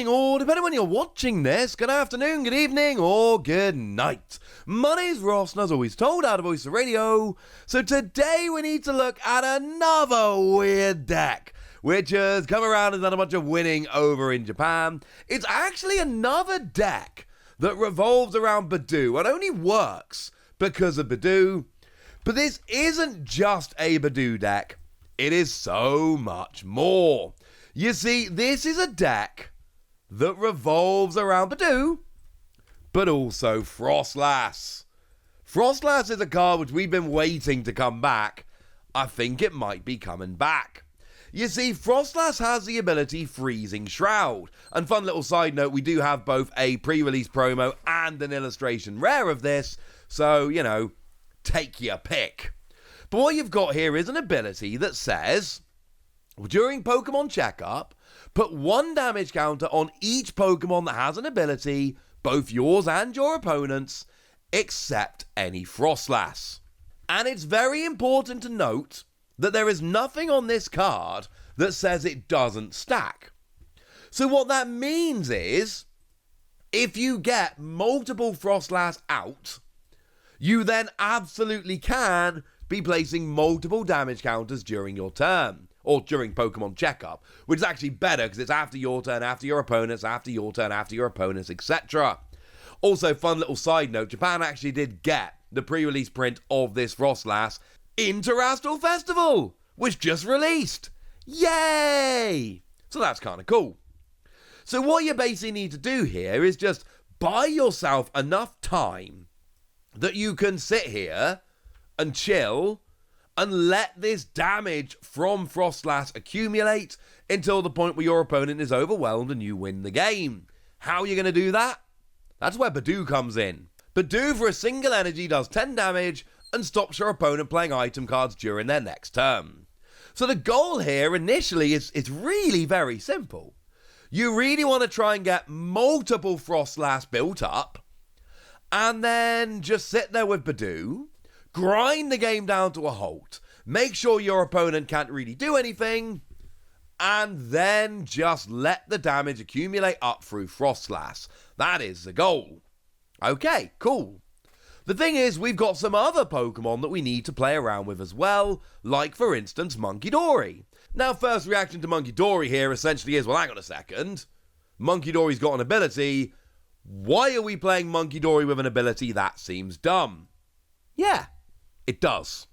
morning, or depending when you're watching this, good afternoon, good evening, or good night. My name's Ross, and as always told, out of Voice of Radio. So today we need to look at another weird deck, which has come around and done a bunch of winning over in Japan. It's actually another deck that revolves around Budew and only works because of Budew. But this isn't just a Budew deck. It is so much more. You see, this is a deck that revolves around Budew, but also Froslass. Froslass is a card which we've been waiting to come back. I think it might be coming back. You see, Froslass has the ability Freezing Shroud. And fun little side note, we do have both a pre-release promo and an illustration rare of this. So, you know, take your pick. But what you've got here is an ability that says, during Pokemon Checkup, put 1 damage counter on each Pokemon that has an ability, both yours and your opponent's, except any Froslass. And it's very important to note that there is nothing on this card that says it doesn't stack. So what that means is, if you get multiple Froslass out, you then absolutely can be placing multiple damage counters during your turn, or during Pokemon Checkup, which is actually better because it's after your turn, after your opponent's, after your turn, after your opponent's, etc. Also, fun little side note, Japan actually did get the pre-release print of this Froslass in Terrestrial Festival, which just released. Yay! So that's kind of cool. So what you basically need to do here is just buy yourself enough time that you can sit here and chill and let this damage from Froslass accumulate until the point where your opponent is overwhelmed and you win the game. How are you going to do that? That's where Budew comes in. Budew for a single energy does 10 damage and stops your opponent playing item cards during their next turn. So the goal here initially is really very simple. You really want to try and get multiple Froslass built up and then just sit there with Budew, grind the game down to a halt, make sure your opponent can't really do anything, and then just let the damage accumulate up through Froslass. That is the goal. Okay, cool. The thing is, we've got some other Pokemon that we need to play around with as well, like, for instance, Munkidori. Now, first reaction to Munkidori here essentially is, well, hang on a second. Munkidori's got an ability. Why are we playing Munkidori with an ability? That seems dumb. Yeah, it does.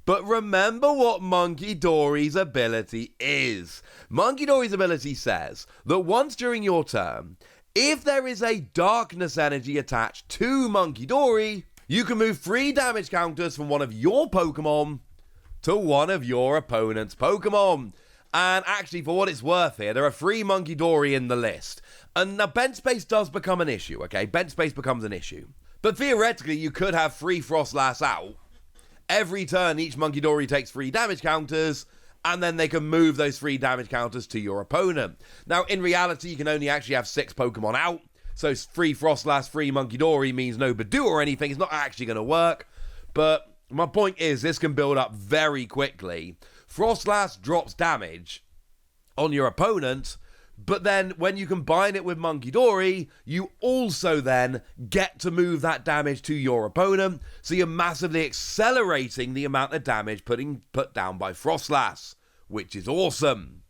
But remember what Munkidori's ability is. Munkidori's ability says that once during your turn, if there is a darkness energy attached to Munkidori, you can move 3 damage counters from one of your Pokemon to one of your opponent's Pokemon. And actually, for what it's worth here, there are 3 Munkidori in the list. And now bench space does become an issue, okay? Bench space becomes an issue. But theoretically, you could have 3 Froslass out. Every turn, each Munkidori takes 3 damage counters, and then they can move those 3 damage counters to your opponent. Now, in reality, you can only actually have 6 Pokemon out, so 3 Froslass, 3 Munkidori means no Budew or anything. It's not actually going to work, but my point is, this can build up very quickly. Froslass drops damage on your opponent, but then when you combine it with Munkidori, you also then get to move that damage to your opponent, so you're massively accelerating the amount of damage put down by Froslass, which is awesome.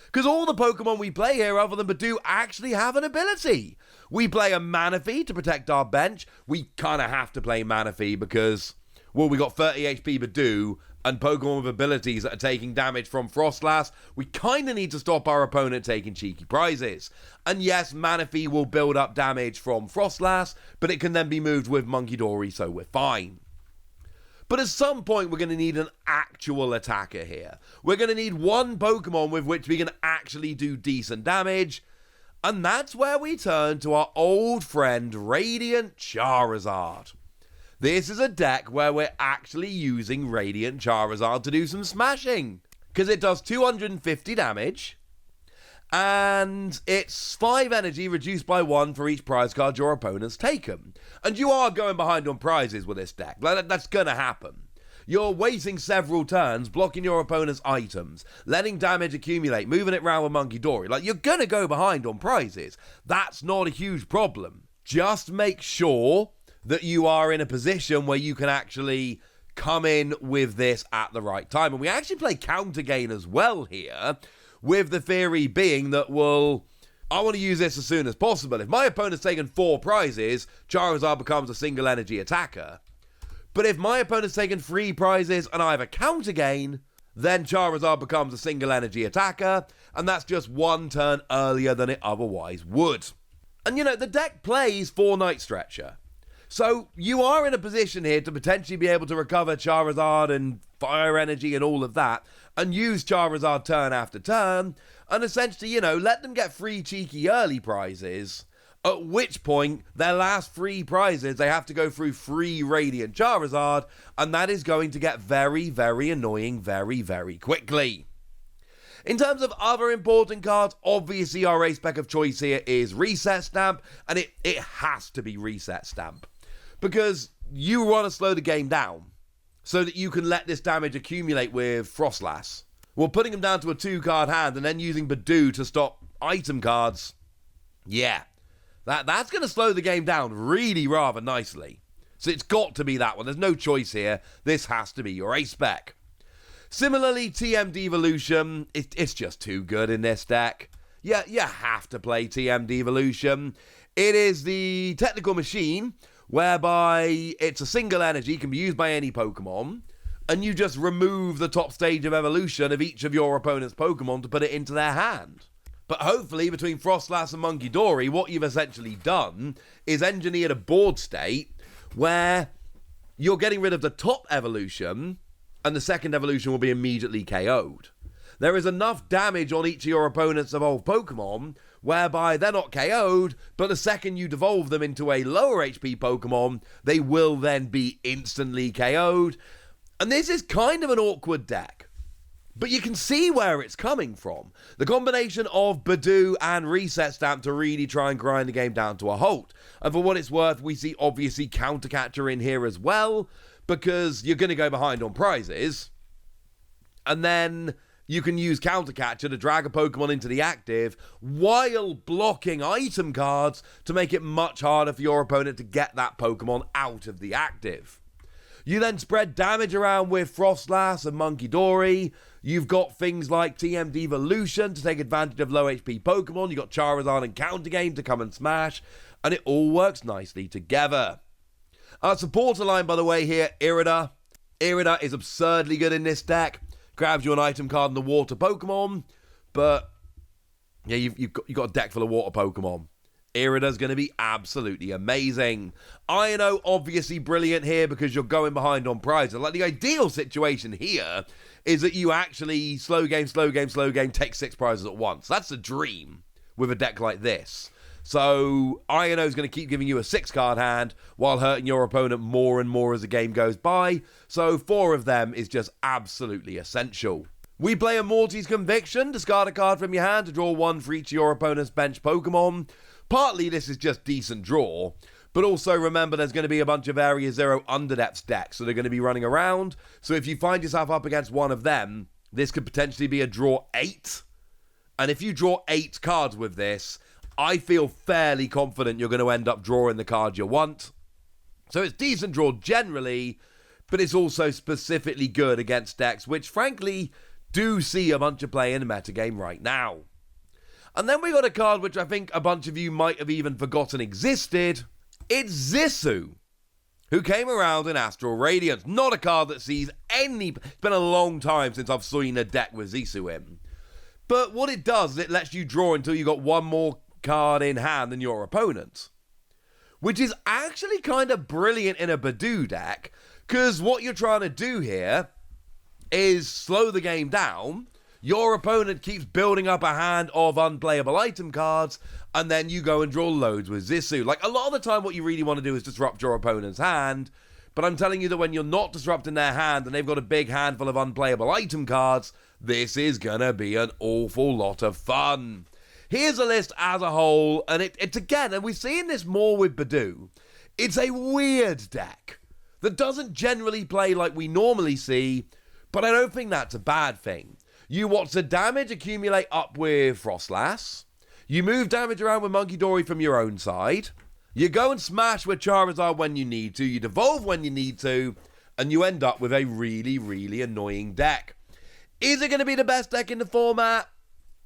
Because all the Pokemon we play here other than Budew actually have an ability. We play a Manaphy to protect our bench. We kind of have to play Manaphy because, well, we got 30 HP Budew and Pokemon with abilities that are taking damage from Froslass. We kind of need to stop our opponent taking cheeky prizes. And yes, Manaphy will build up damage from Froslass, but it can then be moved with Munkidori, so we're fine. But at some point, we're going to need an actual attacker here. We're going to need one Pokemon with which we can actually do decent damage, and that's where we turn to our old friend, Radiant Charizard. This is a deck where we're actually using Radiant Charizard to do some smashing, because it does 250 damage, and it's 5 energy reduced by 1 for each prize card your opponent's taken. And you are going behind on prizes with this deck. That's going to happen. You're waiting several turns, blocking your opponent's items, letting damage accumulate, moving it around with Munkidori. Like, you're going to go behind on prizes. That's not a huge problem. Just make sure that you are in a position where you can actually come in with this at the right time. And we actually play counter gain as well here, with the theory being that, well, I want to use this as soon as possible. If my opponent's taken 4 prizes, Charizard becomes a single energy attacker. But if my opponent's taken 3 prizes and I have a counter gain, then Charizard becomes a single energy attacker, and that's just 1 turn earlier than it otherwise would. And you know, the deck plays for Night Stretcher. So you are in a position here to potentially be able to recover Charizard and Fire Energy and all of that, and use Charizard turn after turn, and essentially, you know, let them get 3 cheeky early prizes, at which point, their last 3 prizes, they have to go through 3 Radiant Charizard, and that is going to get very, very annoying very, very quickly. In terms of other important cards, obviously our race spec of choice here is Reset Stamp, and it has to be Reset Stamp. Because you want to slow the game down, so that you can let this damage accumulate with Froslass. Well, putting them down to a 2-card hand, and then using Budew to stop item cards, yeah. That's going to slow the game down really rather nicely. So it's got to be that one. There's no choice here. This has to be your ace spec. Similarly, TM Devolution, it's just too good in this deck. Yeah, you have to play TM Devolution. It is the technical machine whereby it's a single energy, can be used by any Pokemon, and you just remove the top stage of evolution of each of your opponent's Pokemon to put it into their hand. But hopefully, between Froslass and Munkidori, what you've essentially done is engineered a board state where you're getting rid of the top evolution, and the second evolution will be immediately KO'd. There is enough damage on each of your opponent's evolved Pokemon, whereby they're not KO'd, but the second you devolve them into a lower HP Pokemon, they will then be instantly KO'd. And this is kind of an awkward deck. But you can see where it's coming from. The combination of Budew and Reset Stamp to really try and grind the game down to a halt. And for what it's worth, we see obviously Counter Catcher in here as well, because you're going to go behind on prizes. And then you can use Counter Catcher to drag a Pokemon into the active while blocking item cards to make it much harder for your opponent to get that Pokemon out of the active. You then spread damage around with Froslass and Munkidori. You've got things like TM Devolution to take advantage of low HP Pokemon. You've got Charizard and Counter Game to come and smash. And it all works nicely together. Our supporter line, by the way, here, Irida. Irida is absurdly good in this deck. Grabs you an item card and the water Pokemon. But, yeah, you've got a deck full of water Pokemon. Irida's going to be absolutely amazing. Ino, obviously brilliant here because you're going behind on prizes. Like, the ideal situation here is that you actually slow game, take 6 prizes at once. That's a dream with a deck like this. So, Ino's going to keep giving you a 6-card hand while hurting your opponent more and more as the game goes by. So, 4 of them is just absolutely essential. We play a Morty's Conviction. Discard a card from your hand to draw 1 for each of your opponent's bench Pokemon. Partly this is just decent draw, but also remember there's going to be a bunch of Area Zero Underdepths decks that are going to be running around, so if you find yourself up against one of them, this could potentially be a draw 8, and if you draw 8 cards with this, I feel fairly confident you're going to end up drawing the card you want. So it's decent draw generally, but it's also specifically good against decks which frankly do see a bunch of play in the metagame right now. And then we got a card which I think a bunch of you might have even forgotten existed. It's Zissou, who came around in Astral Radiance. Not a card that sees any... It's been a long time since I've seen a deck with Zissou in. But what it does is it lets you draw until you got one more card in hand than your opponent. Which is actually kind of brilliant in a Budew deck, because what you're trying to do here is slow the game down. Your opponent keeps building up a hand of unplayable item cards, and then you go and draw loads with Zissou. Like, a lot of the time what you really want to do is disrupt your opponent's hand, but I'm telling you that when you're not disrupting their hand and they've got a big handful of unplayable item cards, this is gonna be an awful lot of fun. Here's a list as a whole, and it's again, and we're seeing this more with Budew, it's a weird deck. that doesn't generally play like we normally see, but I don't think that's a bad thing. You watch the damage accumulate up with Froslass, you move damage around with Munkidori from your own side, you go and smash with Charizard when you need to, you devolve when you need to, and you end up with a really, really annoying deck. Is it going to be the best deck in the format?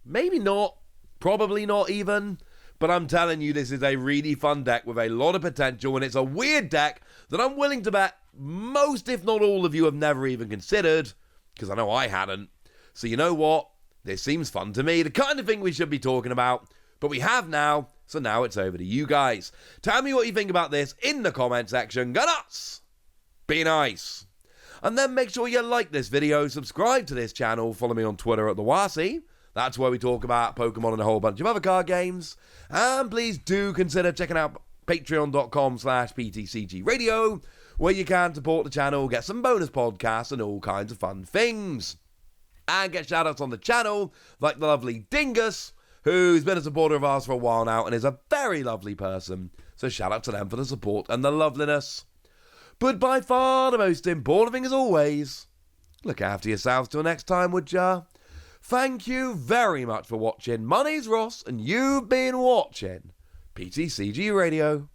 Maybe not. Probably not even. But I'm telling you, this is a really fun deck with a lot of potential, and it's a weird deck that I'm willing to bet most, if not all of you, have never even considered, because I know I hadn't. So you know what? This seems fun to me, the kind of thing we should be talking about, but we have now, so now it's over to you guys. Tell me what you think about this in the comment section. Go nuts! Be nice. And then make sure you like this video, subscribe to this channel, follow me on Twitter at @TheWasi. That's where we talk about Pokemon and a whole bunch of other card games. And please do consider checking out patreon.com/PTCG Radio, where you can support the channel, get some bonus podcasts and all kinds of fun things. And get shout-outs on the channel, like the lovely Dingus, who's been a supporter of ours for a while now and is a very lovely person. So shout out to them for the support and the loveliness. But by far the most important thing as always, look after yourselves till next time, would ya? Thank you very much for watching. My name's Ross, and you've been watching PTCG Radio.